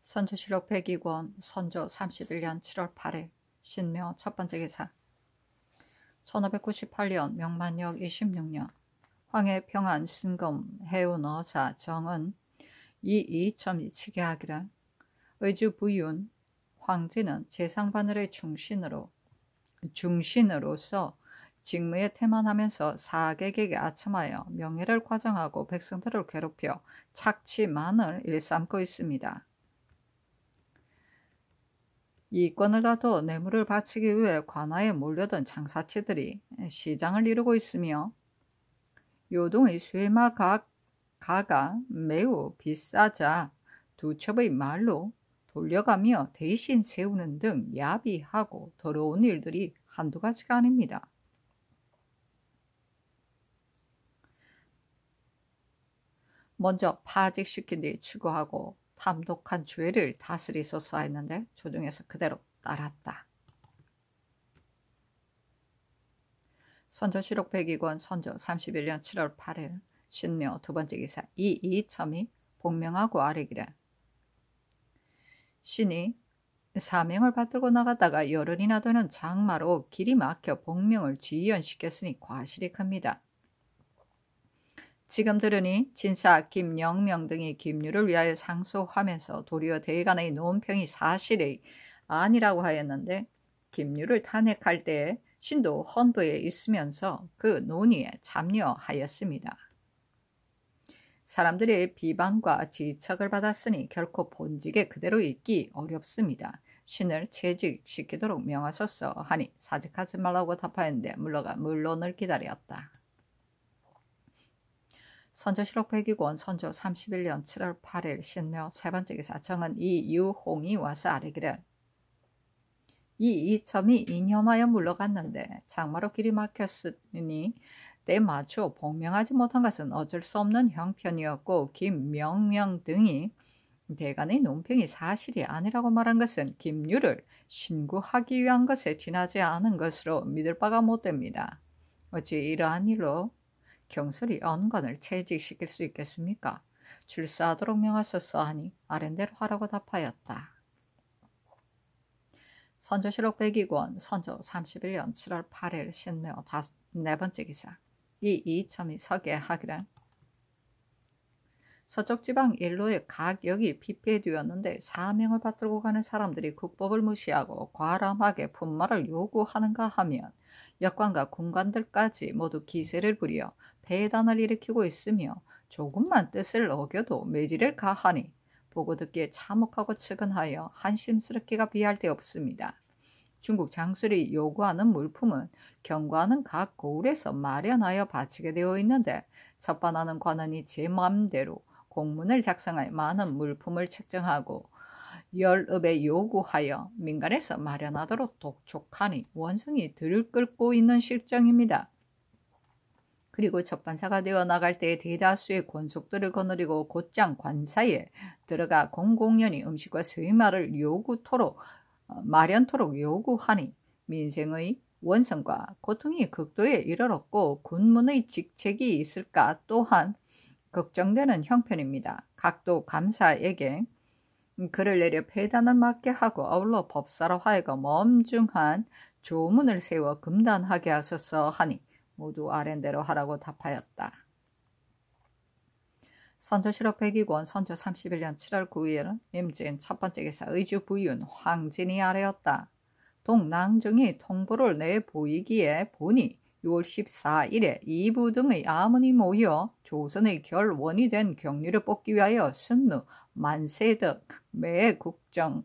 선조실록 102권 선조 31년 7월 8일 신묘 첫 번째 기사 1598년 명만역 26년 황해 평안 신검 해운 어사 정은 이이첨이 치게하기를 의주 부윤 황제는 재상바늘의 중신으로서 직무에 태만하면서 사객에게 아첨하여 명예를 과장하고 백성들을 괴롭혀 착취만을 일삼고 있습니다. 이권을 다투어 뇌물을 바치기 위해 관아에 몰려든 장사치들이 시장을 이루고 있으며 요동의 쇠마 가가 매우 비싸자 두 첩의 말로 돌려가며 대신 세우는 등 야비하고 더러운 일들이 한두 가지가 아닙니다. 먼저 파직시킨 뒤 추구하고 탐독한 죄를 다스리소서 했는데 조정에서 그대로 따랐다. 선조실록 102권 선조 31년 7월 8일 신묘 두 번째 기사 이이첨이 복명하고 아뢰기를 신이 사명을 받들고 나가다가 열흘이나 되는 장마로 길이 막혀 복명을 지연시켰으니 과실이 큽니다. 지금 들으니 진사 김영명 등이 김유를 위하여 상소하면서 도리어 대간의 논평이 사실이 아니라고 하였는데 김유를 탄핵할 때에 신도 헌부에 있으면서 그 논의에 참여하였습니다. 사람들의 비방과 지척을 받았으니 결코 본직에 그대로 있기 어렵습니다. 신을 채직시키도록 명하소서 하니 사직하지 말라고 답하였는데 물러가 물론을 기다렸다. 선조실록 102권 선조 31년 7월 8일 신묘 세 번째 기사 정은 이유홍이 와서 아뢰기를 이이첨이 이념하여 물러갔는데 장마로 길이 막혔으니 때 맞추어 복명하지 못한 것은 어쩔 수 없는 형편이었고 김명명 등이 대간의 논평이 사실이 아니라고 말한 것은 김유를 신구하기 위한 것에 지나지 않은 것으로 믿을 바가 못됩니다. 어찌 이러한 일로 경솔히 언관을 채직시킬 수 있겠습니까? 출사하도록 명하소서 하니 아랜대로 하라고 답하였다. 선조실록 102권 선조 31년 7월 8일 신묘 네 번째 기사 이이첨이 서게 하기를 서쪽 지방 일로의 각역이 피폐되었는데 사명을 받들고 가는 사람들이 국법을 무시하고 과람하게 분말을 요구하는가 하면 역관과 군관들까지 모두 기세를 부려 배단을 일으키고 있으며 조금만 뜻을 어겨도 매질을 가하니 보고 듣기에 참혹하고 측은하여 한심스럽기가 비할 데 없습니다. 중국 장술이 요구하는 물품은 경과하는 각 고을에서 마련하여 바치게 되어 있는데 첫반하는 관원이 제 마음대로 공문을 작성하여 많은 물품을 책정하고 열읍에 요구하여 민간에서 마련하도록 독촉하니 원성이 들끓고 있는 실정입니다. 그리고 첫반사가 되어 나갈 때에 대다수의 권속들을 거느리고 곧장 관사에 들어가 공공연히 음식과 쇠마를 마련토록 요구하니 민생의 원성과 고통이 극도에 이르렀고 군문의 직책이 있을까 또한 걱정되는 형편입니다. 각도 감사에게 그를 내려 폐단을 맡게 하고 아울러 법사로 하여금 엄중한 조문을 세워 금단하게 하소서 하니 모두 아랜대로 하라고 답하였다. 선조실록 102권 선조 31년 7월 9일 임진 첫 번째 기사 의주 부윤 황진이 아뢰었다. 동낭정이 통보를 내보이기에 보니 6월 14일에 이부 등의 아문이 모여 조선의 결원이 된 경리를 뽑기 위하여 순무, 만세덕, 매국정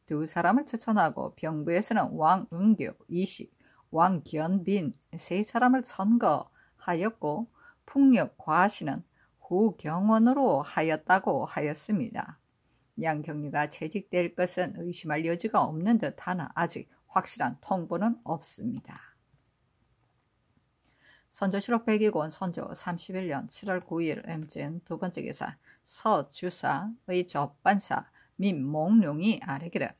두 사람을 추천하고 병부에서는 왕은교, 이식, 왕견빈 세 사람을 선거하였고 풍력 과시는 후경원으로 하였다고 하였습니다. 양경리가 채직될 것은 의심할 여지가 없는 듯하나 아직 확실한 통보는 없습니다. 선조실록 102권 선조 31년 7월 9일 임진 두 번째 기사 서주사의 접반사 민몽룡이 아뢰기를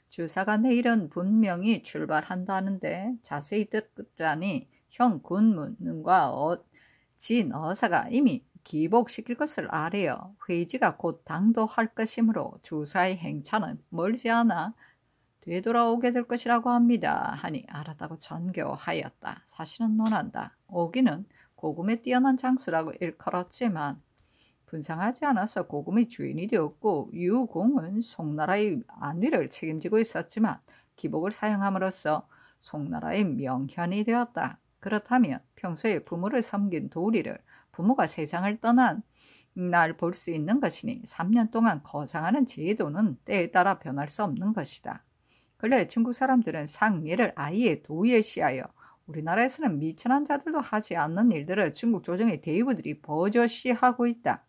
주사가 내일은 분명히 출발한다는데 자세히 듣자니 형 군문과 진 어사가 이미 기복시킬 것을 아뢰어 회지가 곧 당도할 것이므로 주사의 행차는 멀지 않아 되돌아오게 될 것이라고 합니다. 하니 알았다고 전교하였다. 사실은 논한다. 오기는 고금에 뛰어난 장수라고 일컬었지만 분상하지 않아서 고금의 주인이 되었고 유공은 송나라의 안위를 책임지고 있었지만 기복을 사용함으로써 송나라의 명현이 되었다. 그렇다면 평소에 부모를 섬긴 도리를 부모가 세상을 떠난 날 볼 수 있는 것이니 3년 동안 거상하는 제도는 때에 따라 변할 수 없는 것이다. 근래 중국 사람들은 상례를 아예 도외시하여 우리나라에서는 미천한 자들도 하지 않는 일들을 중국 조정의 대부들이 버젓이하고 있다.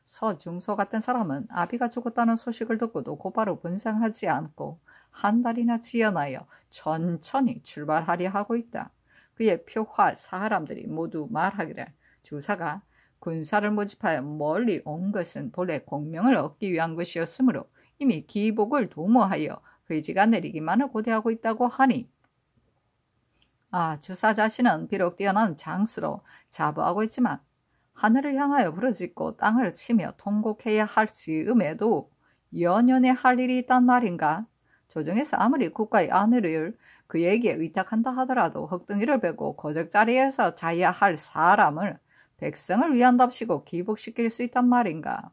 서중소 같은 사람은 아비가 죽었다는 소식을 듣고도 곧바로 분상하지 않고 한 달이나 지연하여 천천히 출발하려 하고 있다. 그의 표화 사람들이 모두 말하기를 주사가 군사를 모집하여 멀리 온 것은 본래 공명을 얻기 위한 것이었으므로 이미 기복을 도모하여 회지가 내리기만을 고대하고 있다고 하니 주사 자신은 비록 뛰어난 장수로 자부하고 있지만 하늘을 향하여 부르짖고 땅을 치며 통곡해야 할 즈음에도 연연해 할 일이 있단 말인가? 조정에서 아무리 국가의 안위를 그에게 의탁한다 하더라도 흙등이를 베고 거적자리에서 자야 할 사람을 백성을 위한답시고 기복시킬 수 있단 말인가?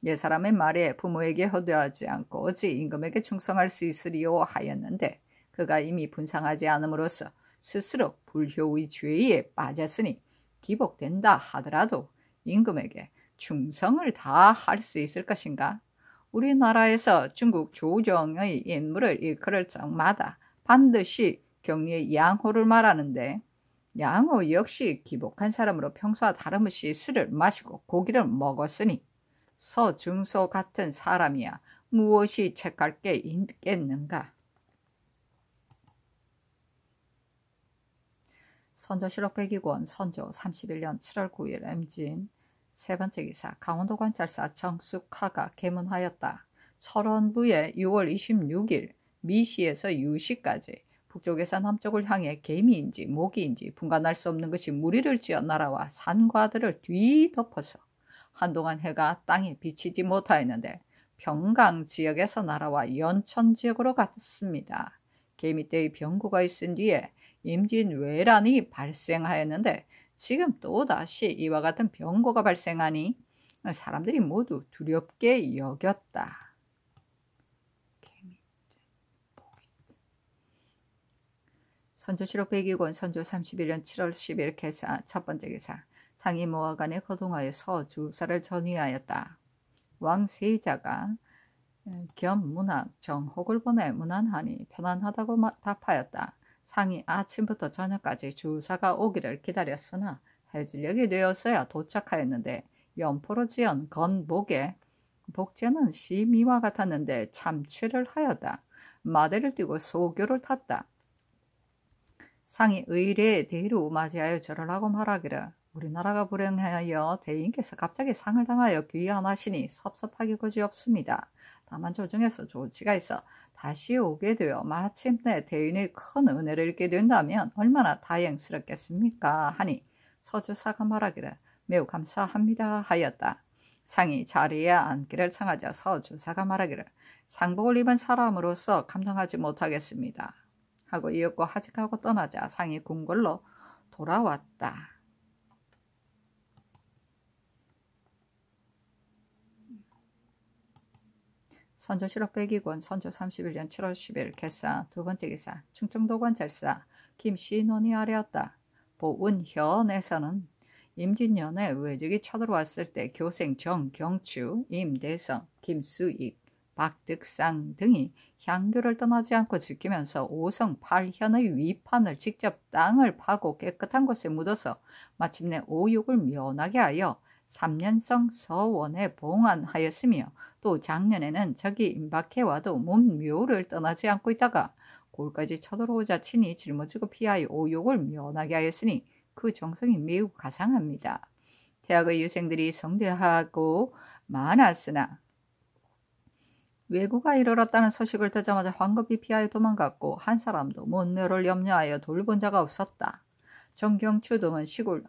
옛사람의 말에 부모에게 허대하지 않고 어찌 임금에게 충성할 수 있으리요 하였는데 그가 이미 분상하지 않음으로써 스스로 불효의 죄에 빠졌으니 기복된다 하더라도 임금에게 충성을 다 할 수 있을 것인가? 우리나라에서 중국 조정의 인물을 일컬을 적마다 반드시 격리의 양호를 말하는데 양호 역시 기복한 사람으로 평소와 다름없이 술을 마시고 고기를 먹었으니 서중소 같은 사람이야 무엇이 책할 게 있겠는가? 선조실록 102권 선조 31년 7월 9일 임진 세 번째 기사 강원도 관찰사 정숙하가 계문하였다. 철원부에 6월 26일 미시에서 유시까지 북쪽에서 남쪽을 향해 개미인지 모기인지 분간할 수 없는 것이 무리를 지어 날아와 산과들을 뒤덮어서 한동안 해가 땅에 비치지 못하였는데 평강 지역에서 날아와 연천 지역으로 갔습니다. 개미떼의 병구가 있은 뒤에 임진왜란이 발생하였는데 지금 또다시 이와 같은 병고가 발생하니 사람들이 모두 두렵게 여겼다. 선조실록 102권 선조 31년 7월 10일 개사 첫 번째 기사 상이 모하간에 거동하여 서주사를 전위하였다. 왕세자가 겸 문학 정혹을 보내 문안하니 편안하다고 답하였다. 상이 아침부터 저녁까지 주사가 오기를 기다렸으나 해질녘이 되었어야 도착하였는데 연포로 지은 건복에 복제는 시미와 같았는데 참취를 하였다. 마대를 띄고 소교를 탔다. 상이 의례에 대로 맞이하여 절을 하고 말하기를 우리나라가 불행하여 대인께서 갑자기 상을 당하여 귀환하시니 섭섭하기 그지없습니다. 다만 조정에서 조치가 있어 다시 오게 되어 마침내 대인의 큰 은혜를 입게 된다면 얼마나 다행스럽겠습니까? 하니 서주사가 말하기를 매우 감사합니다 하였다. 상이 자리에 앉기를 청하자 서주사가 말하기를 상복을 입은 사람으로서 감당하지 못하겠습니다. 하고 이윽고 하직하고 떠나자 상이 궁궐로 돌아왔다. 선조실록 102권 선조 31년 7월 10일 개사 두 번째 기사 충청도 관찰사 김신원이 아뢰었다. 보은현에서는 임진년에 외적이 쳐들어왔을 때 교생 정경추, 임대성, 김수익, 박득상 등이 향교를 떠나지 않고 지키면서 5성 8현의 위판을 직접 땅을 파고 깨끗한 곳에 묻어서 마침내 오육을 면하게 하여 3년성 서원에 봉안하였으며 또 작년에는 적이 임박해와도 문묘를 떠나지 않고 있다가 골까지 쳐들어오자 친히 짊어지고 피하여 오욕을 면하게 하였으니 그 정성이 매우 가상합니다. 대학의 유생들이 성대하고 많았으나 왜구가 이르렀다는 소식을 듣자마자 황급히 피하여 도망갔고 한 사람도 문묘를 염려하여 돌본 자가 없었다. 정경추 등은 시골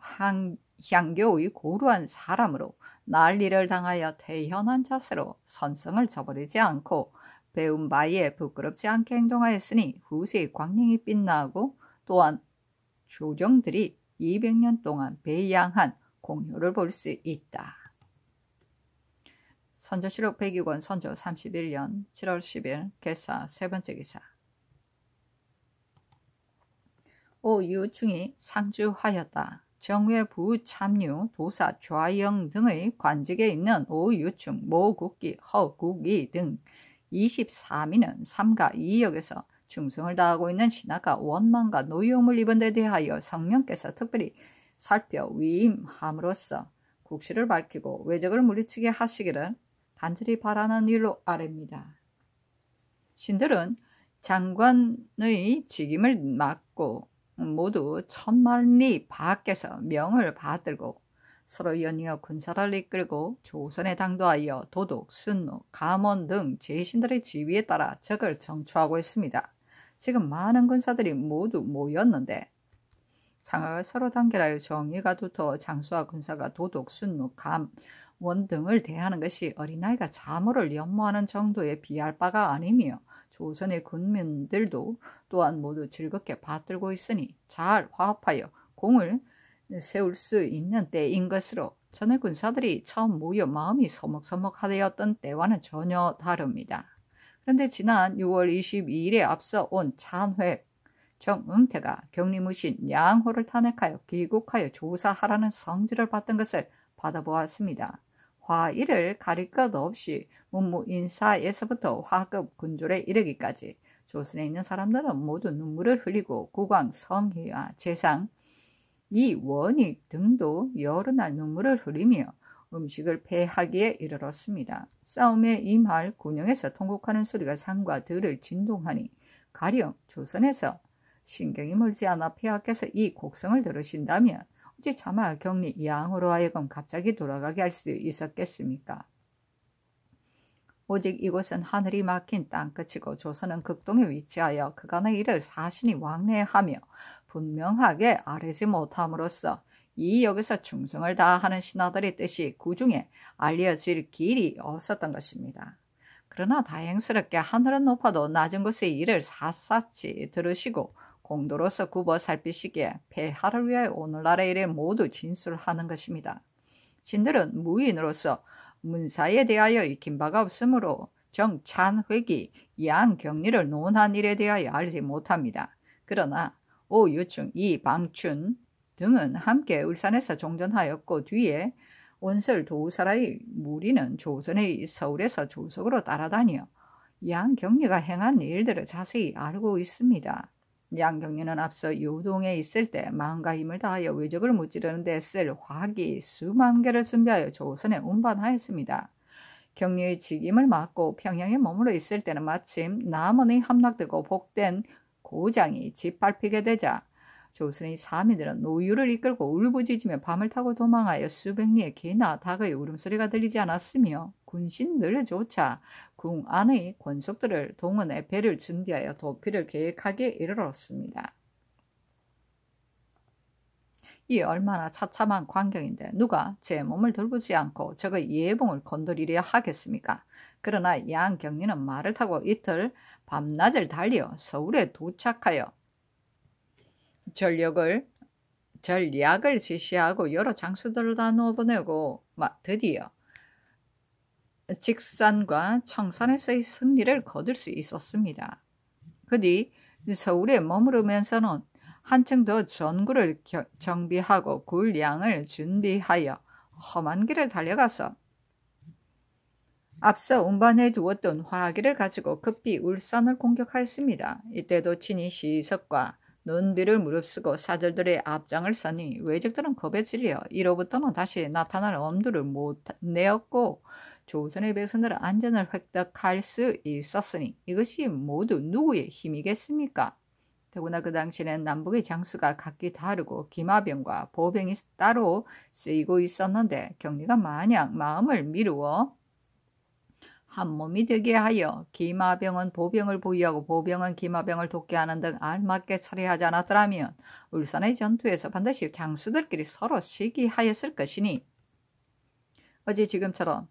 향교의 고루한 사람으로 난리를 당하여 태연한 자세로 선성을 저버리지 않고 배운 바에 부끄럽지 않게 행동하였으니 후세의 광명이 빛나고 또한 조정들이 200년 동안 배양한 공효를 볼 수 있다. 선조실록 106권 선조 31년 7월 10일 개사 세 번째 기사. 오유충이 상주하였다. 정회 부참류 도사 좌영 등의 관직에 있는 오유충 모국기 허국이 등 23인은 삼가 2역에서 충성을 다하고 있는 신하가 원망과 노여움을 입은 데 대하여 성명께서 특별히 살펴 위임함으로써 국시를 밝히고 외적을 물리치게 하시기를 간절히 바라는 일로 아뢰입니다. 신들은 장관의 직임을 맡고 모두 1000만리 밖에서 명을 받들고 서로 연이어 군사를 이끌고 조선에 당도하여 도독, 순무, 감원 등 제신들의 지위에 따라 적을 정초하고 있습니다. 지금 많은 군사들이 모두 모였는데 상하가 서로 단결하여 정의가 두터워 장수와 군사가 도독, 순무, 감원 등을 대하는 것이 어린아이가 자모를 연모하는 정도에 비할 바가 아니며 조선의 군민들도 또한 모두 즐겁게 받들고 있으니 잘 화합하여 공을 세울 수 있는 때인 것으로 전에 군사들이 처음 모여 마음이 서먹서먹하되었던 때와는 전혀 다릅니다. 그런데 지난 6월 22일에 앞서 온 찬획 정응태가 경리무신 양호를 탄핵하여 귀국하여 조사하라는 성질을 받던 것을 받아보았습니다. 화일을 가릴 것 없이 문무인사에서부터 화급 군졸에 이르기까지 조선에 있는 사람들은 모두 눈물을 흘리고 국왕 성희와 재상 이원익 등도 여러 날 눈물을 흘리며 음식을 패하기에 이르렀습니다. 싸움에 임할 군영에서 통곡하는 소리가 산과 들을 진동하니 가령 조선에서 신경이 멀지 않아 폐하께서 이 곡성을 들으신다면 어찌 차마 경리 양으로 하여금 갑자기 돌아가게 할 수 있었겠습니까? 오직 이곳은 하늘이 막힌 땅끝이고 조선은 극동에 위치하여 그간의 일을 사신이 왕래하며 분명하게 아뢰지 못함으로써 이 역에서 충성을 다하는 신하들의 뜻이 구중에 알려질 길이 없었던 것입니다. 그러나 다행스럽게 하늘은 높아도 낮은 곳의 일을 샅샅이 들으시고 공도로서 굽어 살피시기에 폐하를 위해 오늘날의 일에 모두 진술하는 것입니다. 신들은 무인으로서 문사에 대하여 익힌 바가 없으므로 정찬획이 양경리를 논한 일에 대하여 알지 못합니다. 그러나 오유충, 이방춘 등은 함께 울산에서 종전하였고 뒤에 원설 도사라의 무리는 조선의 서울에서 조석으로 따라다니어 양경리가 행한 일들을 자세히 알고 있습니다. 양경리는 앞서 요동에 있을 때 마음과 힘을 다하여 외적을 무찌르는 데 쓸 화기 수만 개를 준비하여 조선에 운반하였습니다. 경리의 직임을 맡고 평양에 머물러 있을 때는 마침 남원의 함락되고 복된 고장이 짓밟히게 되자 조선의 사민들은 노유를 이끌고 울부짖으며 밤을 타고 도망하여 수백 리의 개나 닭의 울음소리가 들리지 않았으며 군신들조차 궁 안의 권속들을 동원해 배를 준비하여 도피를 계획하기에 이르렀습니다. 이 얼마나 처참한 광경인데 누가 제 몸을 돌보지 않고 적의 예봉을 건드리려 하겠습니까? 그러나 양경리는 말을 타고 이틀 밤낮을 달리어 서울에 도착하여 전략을 지시하고 여러 장수들을 다 넣어보내고 드디어 직산과 청산에서의 승리를 거둘 수 있었습니다. 그 뒤 서울에 머무르면서는 한층 더 전구를 정비하고 굴량을 준비하여 험한 길을 달려가서 앞서 운반해 두었던 화기를 가지고 급히 울산을 공격하였습니다. 이때도 친히 시석과 논비를 무릅쓰고 사절들의 앞장을 서니 외적들은 겁에 질려 이로부터는 다시 나타날 엄두를 못 내었고 조선의 백성들은 안전을 획득할 수 있었으니 이것이 모두 누구의 힘이겠습니까? 더구나 그 당시에는 남북의 장수가 각기 다르고 기마병과 보병이 따로 쓰이고 있었는데 경리가 마냥 마음을 미루어 한 몸이 되게 하여 기마병은 보병을 보유하고 보병은 기마병을 돕게 하는 등 알맞게 처리하지 않았더라면 울산의 전투에서 반드시 장수들끼리 서로 시기하였을 것이니 어제 지금처럼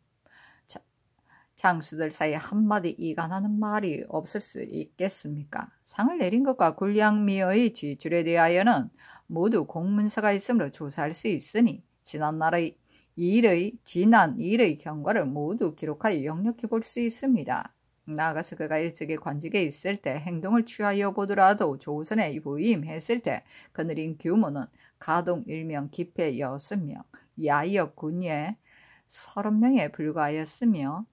장수들 사이에 한마디 이간하는 말이 없을 수 있겠습니까? 상을 내린 것과 군량미의 지출에 대하여는 모두 공문서가 있으므로 조사할 수 있으니 지난 일의 경과를 모두 기록하여 역력해 볼 수 있습니다. 나아가서 그가 일찍이 관직에 있을 때 행동을 취하여 보더라도 조선에 부임했을 때 그늘인 규모는 가동 1명, 기패 6명, 야역 군예 30명에 불과하였으며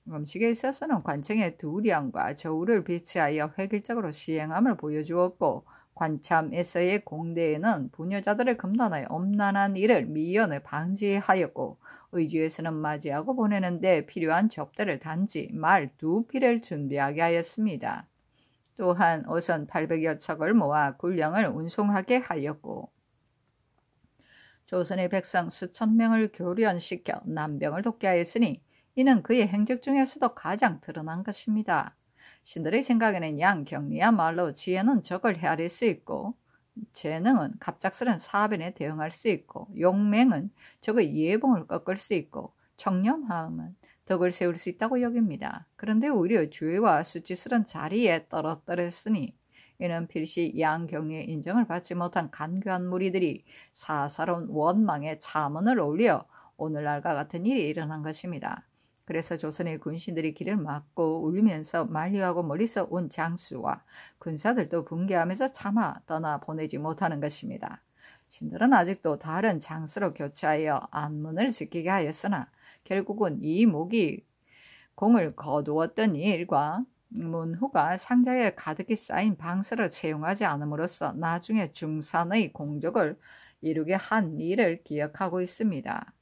음식에 있어서는 관청의 두량과 저울을 배치하여 획일적으로 시행함을 보여주었고 관참에서의 공대에는 부녀자들을 금단하여 엄난한 일을 미연을 방지하였고 의주에서는 맞이하고 보내는 데 필요한 접대를 단지 말 2필을 준비하게 하였습니다. 또한 어선 800여 척을 모아 군량을 운송하게 하였고 조선의 백성 수천 명을 교련시켜 난병을 돕게 하였으니 이는 그의 행적 중에서도 가장 드러난 것입니다. 신들의 생각에는 양경리야말로 지혜는 적을 헤아릴 수 있고 재능은 갑작스런 사변에 대응할 수 있고 용맹은 적의 예봉을 꺾을 수 있고 청렴함은 덕을 세울 수 있다고 여깁니다. 그런데 오히려 주의와 수치스런 자리에 떨어뜨렸으니 이는 필시 양경리의 인정을 받지 못한 간교한 무리들이 사사로운 원망에 자문을 올려 오늘날과 같은 일이 일어난 것입니다. 그래서 조선의 군신들이 길을 막고 울면서 만류하고 멀리서 온 장수와 군사들도 붕괴하면서 차마 떠나보내지 못하는 것입니다. 신들은 아직도 다른 장수로 교체하여 안문을 지키게 하였으나 결국은 이 목이 공을 거두었던 일과 문후가 상자에 가득히 쌓인 방서를 채용하지 않음으로써 나중에 중산의 공적을 이루게 한 일을 기억하고 있습니다.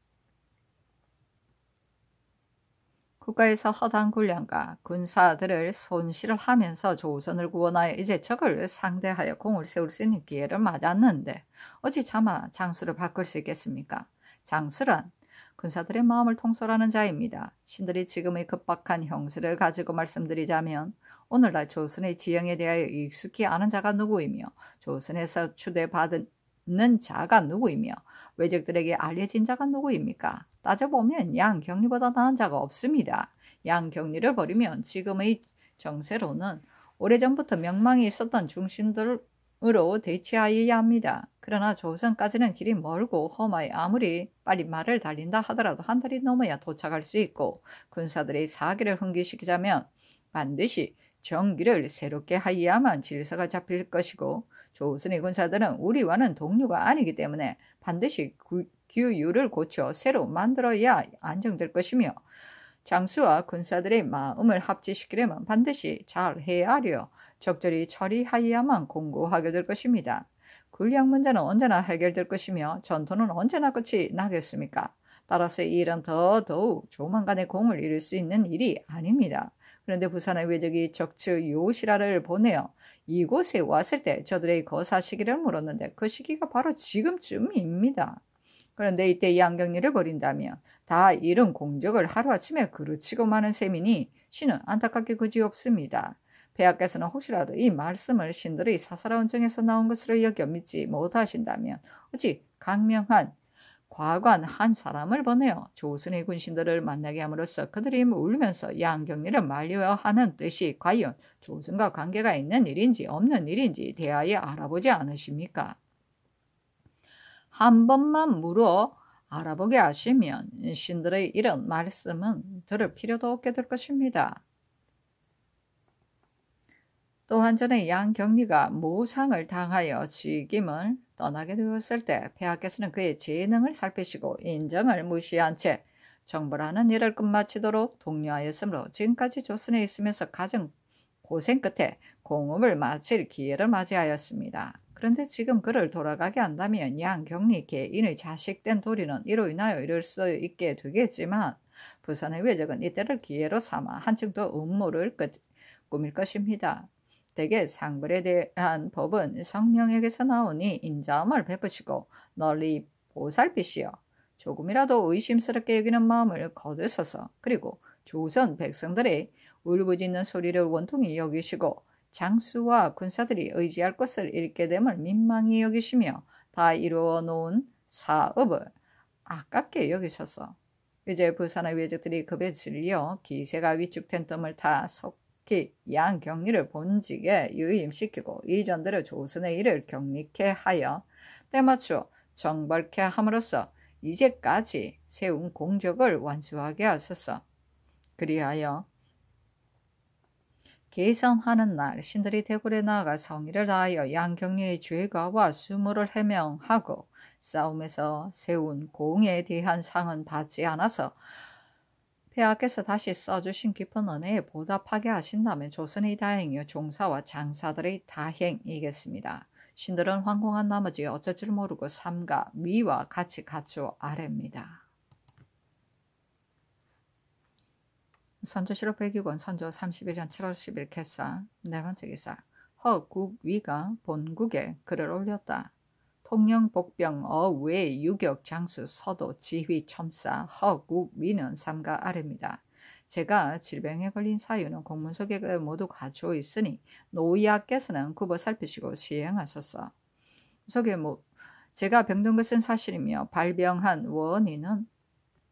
국가에서 허다한 군량과 군사들을 손실을 하면서 조선을 구원하여 이제 적을 상대하여 공을 세울 수 있는 기회를 맞았는데 어찌 차마 장수를 바꿀 수 있겠습니까? 장수란 군사들의 마음을 통솔하는 자입니다. 신들이 지금의 급박한 형세를 가지고 말씀드리자면 오늘날 조선의 지형에 대하여 익숙히 아는 자가 누구이며 조선에서 추대받는 자가 누구이며 외적들에게 알려진 자가 누구입니까? 따져보면 양경리보다 나은 자가 없습니다. 양경리를 버리면 지금의 정세로는 오래전부터 명망이 있었던 중신들로 대치하여야 합니다. 그러나 조선까지는 길이 멀고 험하여 아무리 빨리 말을 달린다 하더라도 한 달이 넘어야 도착할 수 있고 군사들의 사기를 흥기시키자면 반드시 정기를 새롭게 하여야만 질서가 잡힐 것이고 조선의 군사들은 우리와는 동료가 아니기 때문에 반드시 규율을 고쳐 새로 만들어야 안정될 것이며 장수와 군사들의 마음을 합치시키려면 반드시 잘 헤아려 적절히 처리하여야만 공고하게 될 것입니다. 군량 문제는 언제나 해결될 것이며 전투는 언제나 끝이 나겠습니까? 따라서 이 일은 더더욱 조만간에 공을 이룰 수 있는 일이 아닙니다. 그런데 부산의 외적이 적츠 요시라를 보내어 이곳에 왔을 때 저들의 거사 시기를 물었는데 그 시기가 바로 지금쯤입니다. 그런데 이때 양경리를 버린다면 다 이룬 공적을 하루아침에 그르치고 마는 셈이니 신은 안타깝게 그지없습니다. 폐하께서는 혹시라도 이 말씀을 신들의 사사로운 정에서 나온 것으로 여겨 믿지 못하신다면 어찌 강명한 과관 한 사람을 보내어 조선의 군신들을 만나게 함으로써 그들이 울면서 양경리를 만류하는 뜻이 과연 조선과 관계가 있는 일인지 없는 일인지 대하여 알아보지 않으십니까? 한 번만 물어 알아보게 하시면 신들의 이런 말씀은 들을 필요도 없게 될 것입니다. 또 한전에 양경리가 모상을 당하여 직임을 떠나게 되었을 때 폐하께서는 그의 재능을 살피시고 인정을 무시한 채 정벌하는 일을 끝마치도록 독려하였으므로 지금까지 조선에 있으면서 가장 고생 끝에 공업을 마칠 기회를 맞이하였습니다. 그런데 지금 그를 돌아가게 한다면 양경리 개인의 자식된 도리는 이로 인하여 이룰 수 있게 되겠지만 부산의 외적은 이때를 기회로 삼아 한층 더 음모를 꾸밀 것입니다. 대개 상벌에 대한 법은 성명에게서 나오니 인자함을 베푸시고 널리 보살피시어 조금이라도 의심스럽게 여기는 마음을 거두소서. 그리고 조선 백성들의 울부짖는 소리를 원통이 여기시고 장수와 군사들이 의지할 것을 잃게 됨을 민망히 여기시며 다 이루어 놓은 사업을 아깝게 여기셔서 이제 부산의 외적들이 급에 질려 기세가 위축된 뜸을 타 속히 양경리를 본직에 유임시키고 이전대로 조선의 일을 경리케 하여 때맞춰 정벌케 함으로써 이제까지 세운 공적을 완수하게 하소서. 그리하여 계선하는 날 신들이 대궐에 나아가 성의를 다하여 양경리의 죄가와 수모를 해명하고 싸움에서 세운 공에 대한 상은 받지 않아서 폐하께서 다시 써주신 깊은 은혜에 보답하게 하신다면 조선의 다행이요 종사와 장사들의 다행이겠습니다. 신들은 황공한 나머지 어쩔 줄 모르고 삼가 위와 같이 갖추어 아래입니다. 선조실록 102권 선조 31년 7월 10일 개사 네 번째 기사. 허국위가 본국에 글을 올렸다. 통영복병 어외 유격 장수 서도 지휘 첨사 허국위는 삼가 아래입니다. 제가 질병에 걸린 사유는 공문서 계획을 모두 갖추어 있으니 노이하께서는 굽어 살피시고 시행하소서. 속에 제가 병든 것은 사실이며 발병한 원인은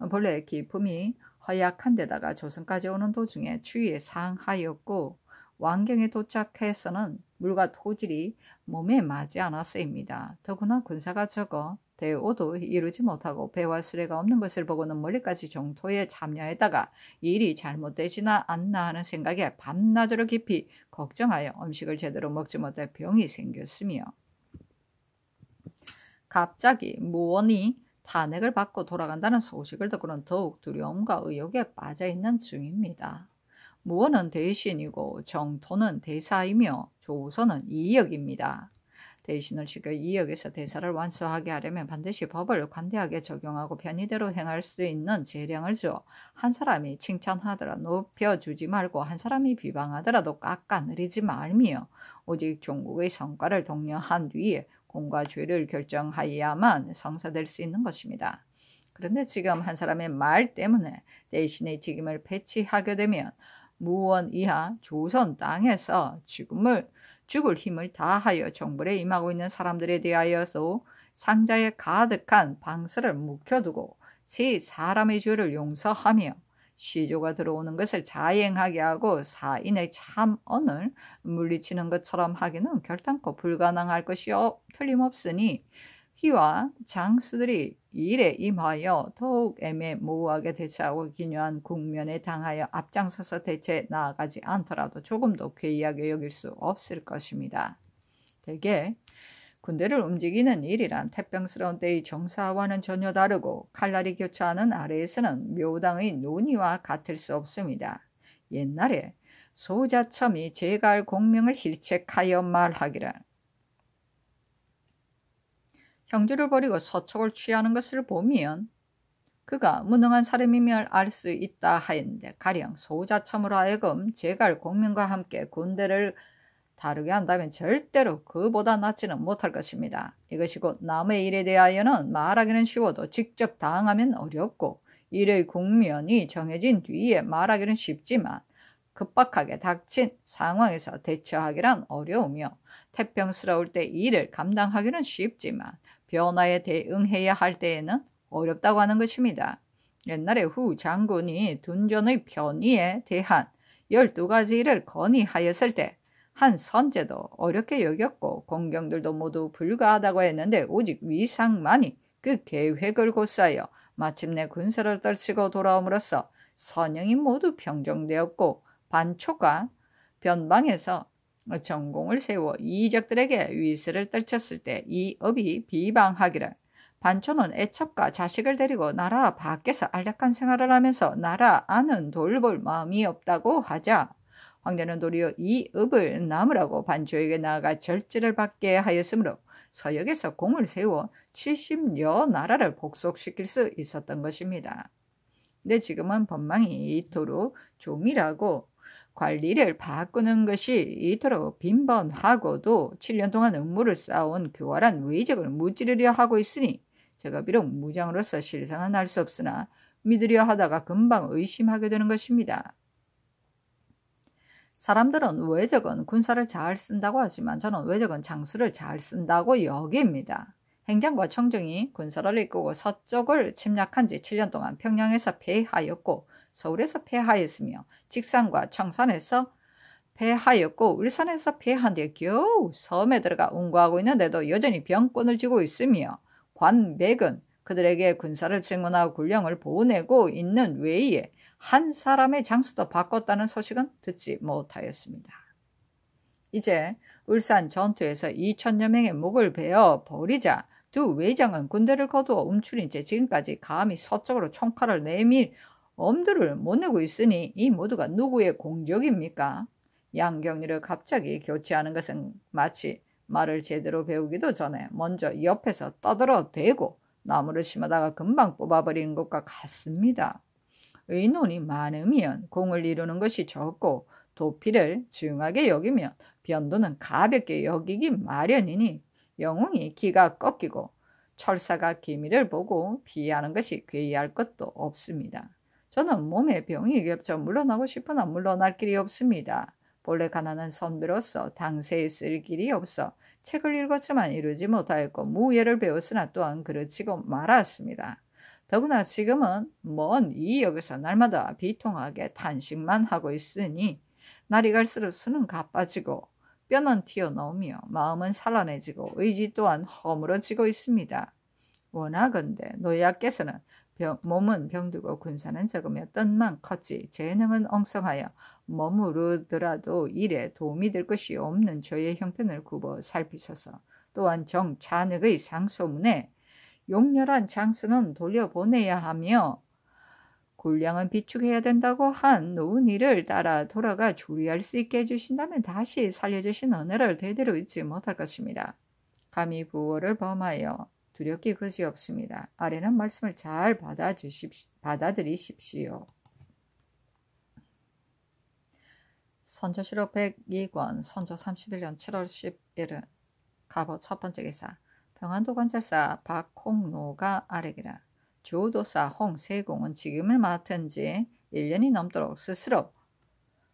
본래 기품이 허약한 데다가 조선까지 오는 도중에 추위에 상하였고 왕경에 도착해서는 물과 토질이 몸에 맞지 않았습니다. 더구나 군사가 적어 대오도 이루지 못하고 배와 수레가 없는 것을 보고는 멀리까지 정토에 참여했다가 일이 잘못되지나 않나 하는 생각에 밤낮으로 깊이 걱정하여 음식을 제대로 먹지 못해 병이 생겼으며 갑자기 무원이 탄핵을 받고 돌아간다는 소식을 듣고는 더욱 두려움과 의욕에 빠져있는 중입니다. 무원은 대신이고 정토는 대사이며 조선은 이역입니다. 대신을 시켜 이역에서 대사를 완수하게 하려면 반드시 법을 관대하게 적용하고 편의대로 행할 수 있는 재량을 주어 한 사람이 칭찬하더라 높여주지 말고 한 사람이 비방하더라도 깎아내리지 말며 오직 종국의 성과를 독려한 뒤에 공과 죄를 결정하여야만 성사될 수 있는 것입니다. 그런데 지금 한 사람의 말 때문에 대신의 직임을 배치하게 되면 무원 이하 조선 땅에서 죽을 힘을 다하여 정벌에 임하고 있는 사람들에 대하여도 상자에 가득한 방서를 묵혀두고 세 사람의 죄를 용서하며 시조가 들어오는 것을 자행하게 하고 사인의 참언을 물리치는 것처럼 하기는 결단코 불가능할 것이 틀림없으니 휘와 장수들이 일에 임하여 더욱 애매모호하게 대처하고 기묘한 국면에 당하여 앞장서서 대체 나아가지 않더라도 조금도 괴이하게 여길 수 없을 것입니다. 대개 군대를 움직이는 일이란 태평스러운 때의 정사와는 전혀 다르고 칼날이 교차하는 아래에서는 묘당의 논의와 같을 수 없습니다. 옛날에 소자첨이 제갈 공명을 힐책하여 말하기를 형주를 버리고 서촉을 취하는 것을 보면 그가 무능한 사람임을 알 수 있다 하였는데 가령 소자첨으로 하여금 제갈 공명과 함께 군대를 다르게 한다면 절대로 그보다 낫지는 못할 것입니다. 이것이 곧 남의 일에 대하여는 말하기는 쉬워도 직접 당하면 어렵고 일의 국면이 정해진 뒤에 말하기는 쉽지만 급박하게 닥친 상황에서 대처하기란 어려우며 태평스러울 때 일을 감당하기는 쉽지만 변화에 대응해야 할 때에는 어렵다고 하는 것입니다. 옛날에 후 장군이 둔전의 편의에 대한 12가지 일을 건의하였을 때 한 선제도 어렵게 여겼고 공경들도 모두 불가하다고 했는데 오직 위상만이 그 계획을 고수하여 마침내 군사를 떨치고 돌아옴으로써 선영이 모두 평정되었고 반초가 변방에서 전공을 세워 이적들에게 위세를 떨쳤을 때 이 업이 비방하기를 반초는 애첩과 자식을 데리고 나라 밖에서 안락한 생활을 하면서 나라 안은 돌볼 마음이 없다고 하자 황제는 도리어 이 업을 나무라고 반초에게 나아가 절제를 받게 하였으므로 서역에서 공을 세워 70여 나라를 복속시킬 수 있었던 것입니다. 근데 지금은 법망이 이토록 조밀하고 관리를 바꾸는 것이 이토록 빈번하고도 7년 동안 음모를 쌓아온 교활한 외적을 무찌르려 하고 있으니 제가 비록 무장으로서 실상은 알 수 없으나 믿으려 하다가 금방 의심하게 되는 것입니다. 사람들은 외적은 군사를 잘 쓴다고 하지만 저는 외적은 장수를 잘 쓴다고 여깁니다. 행정과 청정이 군사를 이끌고 서쪽을 침략한 지 7년 동안 평양에서 패하였고 서울에서 패하였으며 직산과 청산에서 패하였고 울산에서 패한 뒤에 겨우 섬에 들어가 운거하고 있는데도 여전히 병권을 쥐고 있으며 관백은 그들에게 군사를 증원하고 군령을 보내고 있는 외에 한 사람의 장수도 바꿨다는 소식은 듣지 못하였습니다. 이제 울산 전투에서 2천여 명의 목을 베어 버리자 두 외장은 군대를 거두어 움츠린 채 지금까지 감히 서쪽으로 총칼을 내밀 엄두를 못 내고 있으니 이 모두가 누구의 공적입니까? 양경리를 갑자기 교체하는 것은 마치 말을 제대로 배우기도 전에 먼저 옆에서 떠들어 대고 나무를 심어다가 금방 뽑아버리는 것과 같습니다. 의논이 많으면 공을 이루는 것이 적고 도피를 중하게 여기면 변도는 가볍게 여기기 마련이니 영웅이 기가 꺾이고 철사가 기미를 보고 피하는 것이 괴이할 것도 없습니다. 저는 몸에 병이 겹쳐 물러나고 싶으나 물러날 길이 없습니다. 본래 가난한 선비로서 당세에 쓸 길이 없어 책을 읽었지만 이루지 못하였고 무예를 배웠으나 또한 그르치고 말았습니다. 더구나 지금은 먼 이 역에서 날마다 비통하게 탄식만 하고 있으니 날이 갈수록 수는 가빠지고 뼈는 튀어나오며 마음은 산란해지고 의지 또한 허물어지고 있습니다. 원하건대 노예께서는 몸은 병들고 군사는 적으며 뜻만 컸지 재능은 엉성하여 머무르더라도 일에 도움이 될 것이 없는 저의 형편을 굽어 살피소서. 또한 정찬익의 상소문에 용렬한 장수는 돌려보내야 하며 군량은 비축해야 된다고 한 노은이를 따라 돌아가 조리할 수 있게 해주신다면 다시 살려주신 은혜를 대대로 잊지 못할 것입니다. 감히 부월을 범하여 두렵기 그지없습니다. 아래는 말씀을 잘 받아들이십시오. 선조실록 102권 선조 31년 7월 11일 갑오 첫 번째 기사 평안도 관찰사 박홍로가 아래기라. 조도사 홍세공은 직임을 맡은 지 1년이 넘도록 스스로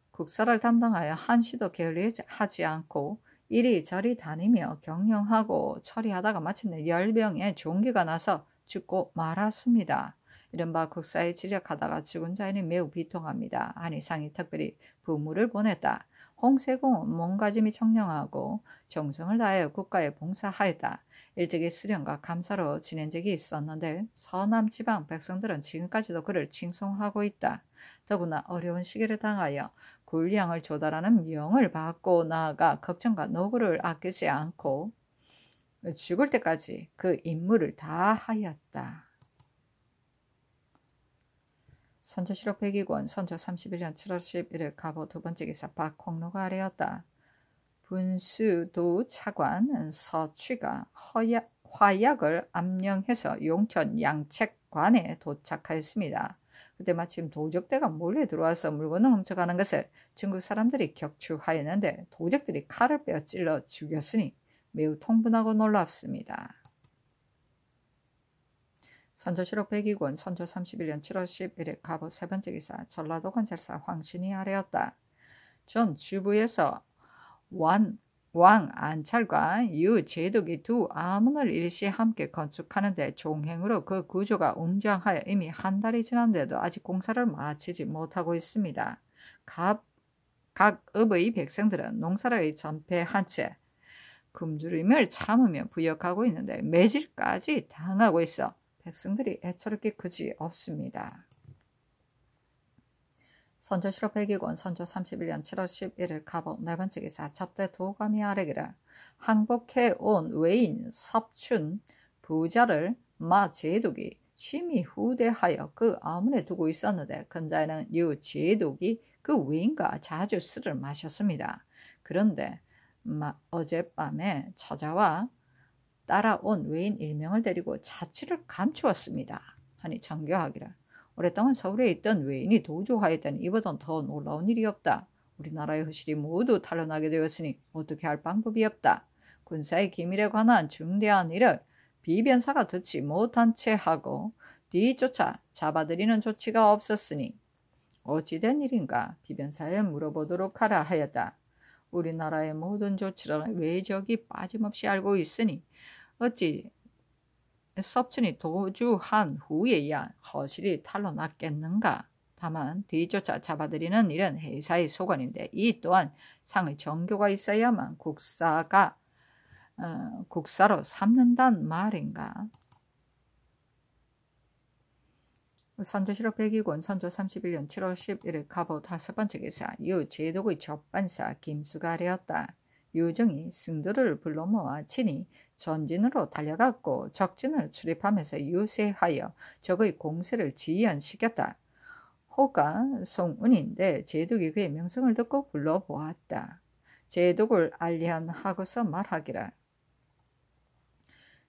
국사를 담당하여 한시도 게을리하지 않고 이리저리 다니며 경영하고 처리하다가 마침내 열병에 종기가 나서 죽고 말았습니다. 이른바 국사에 진력하다가 죽은 자인이 매우 비통합니다. 한이상이 특별히 부물을 보냈다. 홍세공은 몸가짐이 청량하고 정성을 다하여 국가에 봉사하였다. 일찍이 수령과 감사로 지낸 적이 있었는데 서남 지방 백성들은 지금까지도 그를 칭송하고 있다. 더구나 어려운 시기를 당하여 군량을 조달하는 명을 받고 나아가 걱정과 노고를 아끼지 않고 죽을 때까지 그 임무를 다하였다. 선조실록 102권 선조 31년 7월 11일 갑오 두 번째 기사 박홍로가 아래였다. 분수도 차관 서취가 화약을 암령해서 용천 양책관에 도착하였습니다. 그때 마침 도적대가 몰래 들어와서 물건을 훔쳐가는 것을 중국 사람들이 격추하였는데 도적들이 칼을 빼어 찔러 죽였으니 매우 통분하고 놀랍습니다. 선조실록 102권 선조 31년 7월 11일 갑오 세 번째 기사 전라도 관찰사 황신이 아래였다. 전 주부에서 왕 안찰과 유 제독이 두 아문을 일시 함께 건축하는데 종행으로 그 구조가 웅장하여 이미 한 달이 지났는데도 아직 공사를 마치지 못하고 있습니다. 각 읍의 백성들은 농사를 전폐한 채 굶주림을 참으며 부역하고 있는데 매질까지 당하고 있어 백성들이 애처롭게 그지 없습니다. 선조실록 102권 선조 31년 7월 11일 갑오 네 번째 기사 접대 도감이 아래기라. 항복해 온 외인 섭춘 부자를 마 제독이 심히 후대하여 그 아문에 두고 있었는데 근자에는 유 제독이 그 외인과 자주 술을 마셨습니다. 그런데 어젯밤에 처자와 따라온 외인 1명을 데리고 자취를 감추었습니다. 하니 정교하기라. 오랫동안 서울에 있던 외인이 도주하였다니 이보다 더 놀라운 일이 없다. 우리나라의 허실이 모두 탄로나게 되었으니 어떻게 할 방법이 없다. 군사의 기밀에 관한 중대한 일을 비변사가 듣지 못한 채 하고 뒤쫓아 잡아들이는 조치가 없었으니 어찌된 일인가 비변사에 물어보도록 하라 하였다. 우리나라의 모든 조치를 외적이 빠짐없이 알고 있으니 어찌 섭춘이 도주한 후에야 허실이 탄로났겠는가. 다만 뒤쫓아 잡아들이는 일은 회사의 소관인데 이 또한 상의 정교가 있어야만 국사로 삼는단 말인가. 선조실록 102권 선조 31년 7월 11일 갑오 5번째 기사 유 제독의 접반사 김수가 아뢰었다. 유정이 승들을 불러 모아 친히 전진으로 달려갔고 적진을 출입하면서 유세하여 적의 공세를 지연시켰다. 호가 송은인데 제독이 그의 명성을 듣고 불러보았다. 제독을 알리하고서 말하기를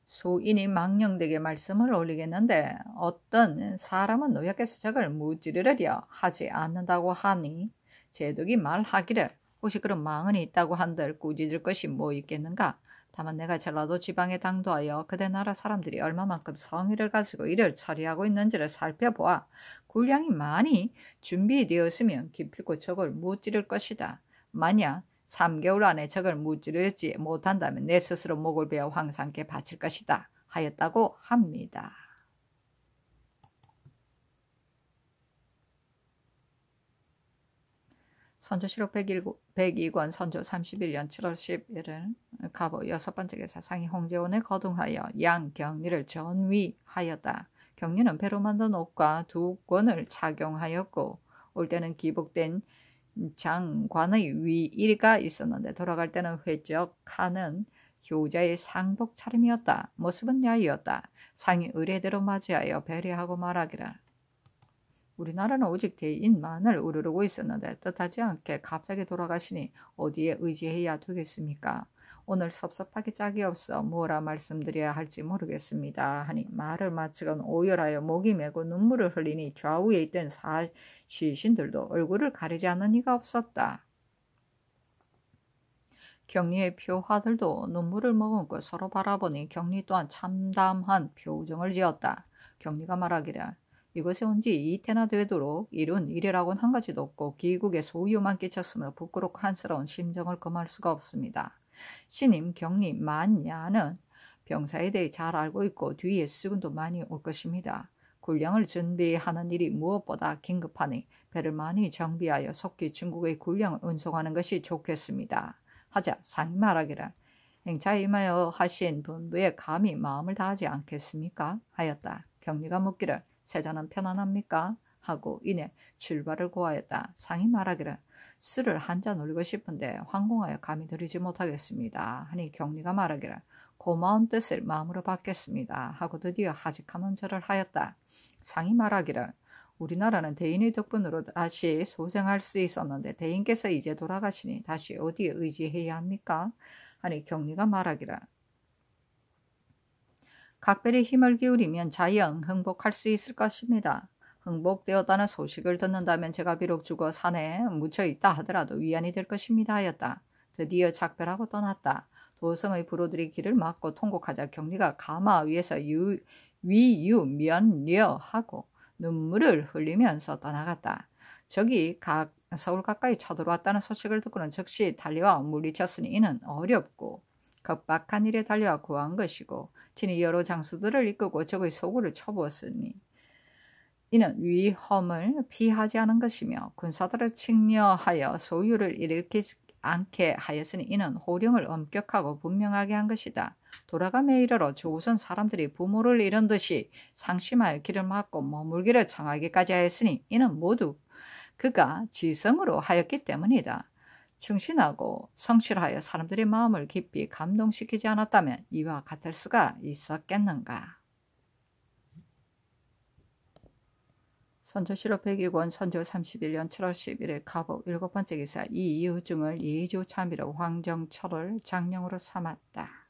소인이 망령되게 말씀을 올리겠는데 어떤 사람은 노약해서 적을 무찌르려 하지 않는다고 하니 제독이 말하기를 혹시 그런 망언이 있다고 한들 꾸짖을 것이 뭐 있겠는가. 다만 내가 전라도 지방에 당도하여 그대 나라 사람들이 얼마만큼 성의를 가지고 이를 처리하고 있는지를 살펴보아 군량이 많이 준비되었으면 기필코 적을 무찌를 것이다. 만약 3개월 안에 적을 무찌르지 못한다면 내 스스로 목을 베어 황상께 바칠 것이다 하였다고 합니다. 선조실록 102권 선조 31년 7월 11일 갑오 6번째 기사 상이 홍제원에 거둥하여 양경리를 전위하였다. 경리는 배로 만든 옷과 2권을 착용하였고 올 때는 기복된 장관의 위일가 있었는데 돌아갈 때는 회적하는 효자의 상복 차림이었다. 모습은 야이었다. 상이 의례대로 맞이하여 배려하고 말하기를 우리나라는 오직 대인만을 우르르고 있었는데 뜻하지 않게 갑자기 돌아가시니 어디에 의지해야 되겠습니까? 오늘 섭섭하게 짝이 없어 뭐라 말씀드려야 할지 모르겠습니다. 하니 말을 마치곤 오열하여 목이 메고 눈물을 흘리니 좌우에 있던 시신들도 얼굴을 가리지 않는 이가 없었다. 경리의 표하들도 눈물을 머금고 서로 바라보니 경리 또한 참담한 표정을 지었다. 경리가 말하기를 이곳에 온 지 이태나 되도록 이룬 일이라고는 한 가지도 없고 기국에 소유만 끼쳤으므로 부끄럽고 한스러운 심정을 금할 수가 없습니다. 신임 경리 만야는 병사에 대해 잘 알고 있고 뒤에 수군도 많이 올 것입니다. 군량을 준비하는 일이 무엇보다 긴급하니 배를 많이 정비하여 속히 중국의 군량을 운송하는 것이 좋겠습니다. 하자 상이 말하기를 행차에 임하여 하신 분부에 감히 마음을 다하지 않겠습니까? 하였다. 경리가 묻기를 세자는 편안합니까? 하고 이내 출발을 고하였다. 상이 말하기를 술을 한잔 올리고 싶은데 황공하여 감히 들이지 못하겠습니다. 하니 경리가 말하기를 고마운 뜻을 마음으로 받겠습니다. 하고 드디어 하직하는 절을 하였다. 상이 말하기를 우리나라는 대인의 덕분으로 다시 소생할 수 있었는데 대인께서 이제 돌아가시니 다시 어디에 의지해야 합니까? 하니 경리가 말하기를 각별히 힘을 기울이면 자연 흥복할 수 있을 것입니다. 흥복되었다는 소식을 듣는다면 제가 비록 죽어 산에 묻혀있다 하더라도 위안이 될 것입니다 하였다. 드디어 작별하고 떠났다. 도성의 부로들이 길을 막고 통곡하자 경리가 가마 위에서 위유면려하고 눈물을 흘리면서 떠나갔다. 적이 서울 가까이 쳐들어왔다는 소식을 듣고는 즉시 달려와 물리쳤으니 이는 어렵고 급박한 일에 달려와 구한 것이고 친히 여러 장수들을 이끌고 적의 소굴을 쳐부었으니 이는 위험을 피하지 않은 것이며 군사들을 칭려하여 소유를 일으키지 않게 하였으니 이는 호령을 엄격하고 분명하게 한 것이다. 돌아감에 이르러 조선 사람들이 부모를 잃은 듯이 상심하여 길을 막고 머물기를 청하기까지 하였으니 이는 모두 그가 지성으로 하였기 때문이다. 충신하고 성실하여 사람들의 마음을 깊이 감동시키지 않았다면 이와 같을 수가 있었겠는가. 선조실록 102권 선조 31년 7월 11일 갑오 7번째 기사 이 이유증을 예조 참의로 황정철을 장령으로 삼았다.